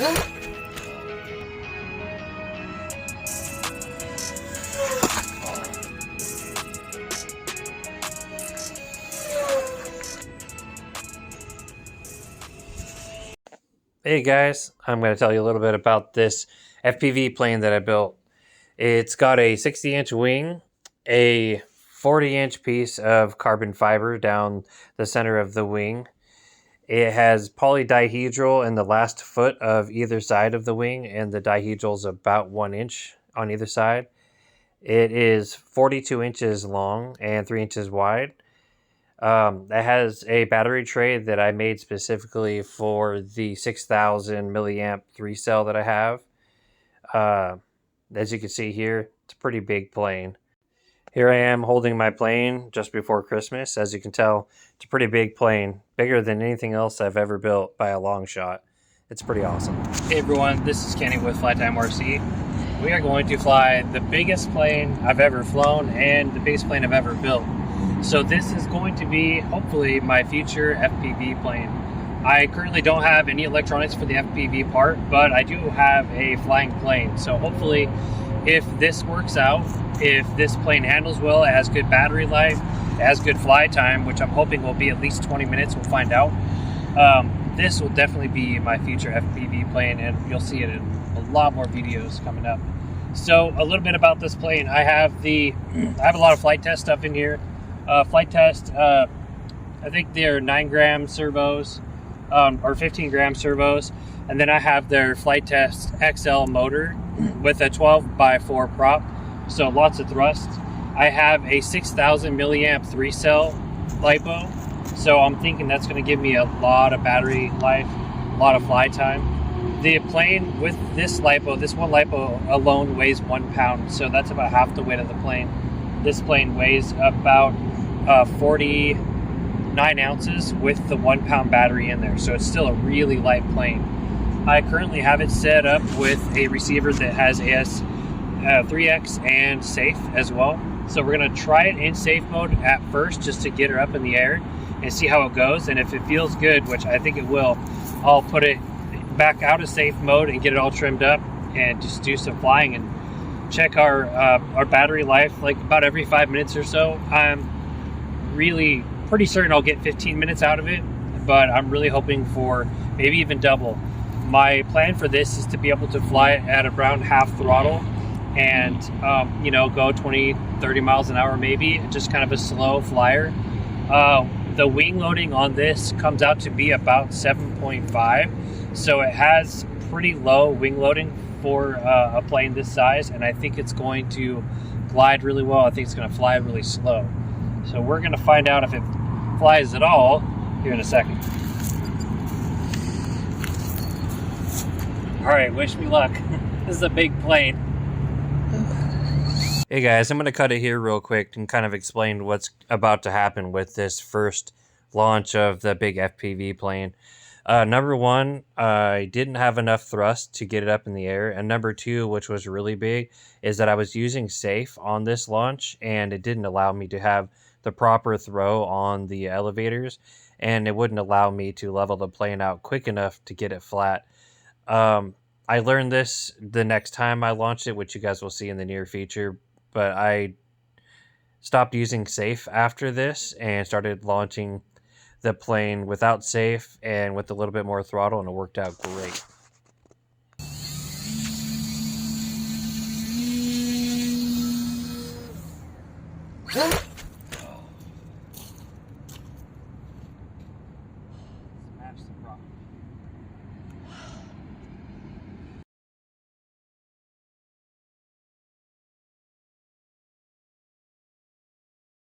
Hey guys, I'm going to tell you a little bit about this FPV plane that I built. It's got a 60-inch wing, a 40-inch piece of carbon fiber down the center of the wing. It has polydihedral in the last foot of either side of the wing, and the dihedral is about 1 inch on either side. It is 42 inches long and 3 inches wide. That has a battery tray that I made specifically for the 6,000 milliamp 3-cell that I have. As you can see here, it's a pretty big plane. Here I am holding my plane just before Christmas. As you can tell, it's a pretty big plane, bigger than anything else I've ever built by a long shot. It's pretty awesome. Hey everyone, this is Kenny with Flite RC. We are going to fly the biggest plane I've ever flown and the biggest plane I've ever built. So this is going to be, hopefully, my future FPV plane. I currently don't have any electronics for the FPV part, but I do have a flying plane. So hopefully, if this works out, if this plane handles well, it has good battery life, it has good fly time, which I'm hoping will be at least 20 minutes, we'll find out. This will definitely be my future FPV plane, and you'll see it in a lot more videos coming up. So a little bit about this plane. I have a lot of flight test stuff in here. Flight test, I think they're 9-gram servos, or 15-gram servos, and then I have their Flight Test XL motor with a 12x4 prop, so lots of thrust. I have a 6,000 milliamp 3-cell LiPo, so I'm thinking that's going to give me a lot of battery life, a lot of fly time. The plane with this LiPo, this one LiPo alone weighs 1 pound, so that's about half the weight of the plane. This plane weighs about 49 ounces with the 1 pound battery in there, so it's still a really light plane. I currently have it set up with a receiver that has AS3X and safe as well. So we're going to try it in safe mode at first just to get her up in the air and see how it goes, and if it feels good, which I think it will, I'll put it back out of safe mode and get it all trimmed up and just do some flying and check our battery life like about every 5 minutes or so. I'm really pretty certain I'll get 15 minutes out of it, but I'm really hoping for maybe even double. My plan for this is to be able to fly it at around half throttle and go 20-30 miles an hour, maybe just kind of a slow flyer. The wing loading on this comes out to be about 7.5, so it has pretty low wing loading for a plane this size, and I think it's going to glide really well. I think it's going to fly really slow. So we're going to find out if it flies at all here in a second. All right, wish me luck. This is a big plane. Hey guys, I'm going to cut it here real quick and kind of explain what's about to happen with this first launch of the big FPV plane. Number one, I didn't have enough thrust to get it up in the air. And number two, which was really big, is that I was using safe on this launch and it didn't allow me to have the proper throw on the elevators, and it wouldn't allow me to level the plane out quick enough to get it flat. I learned this the next time I launched it, which you guys will see in the near future, but I stopped using safe after this and started launching the plane without safe and with a little bit more throttle, and it worked out great.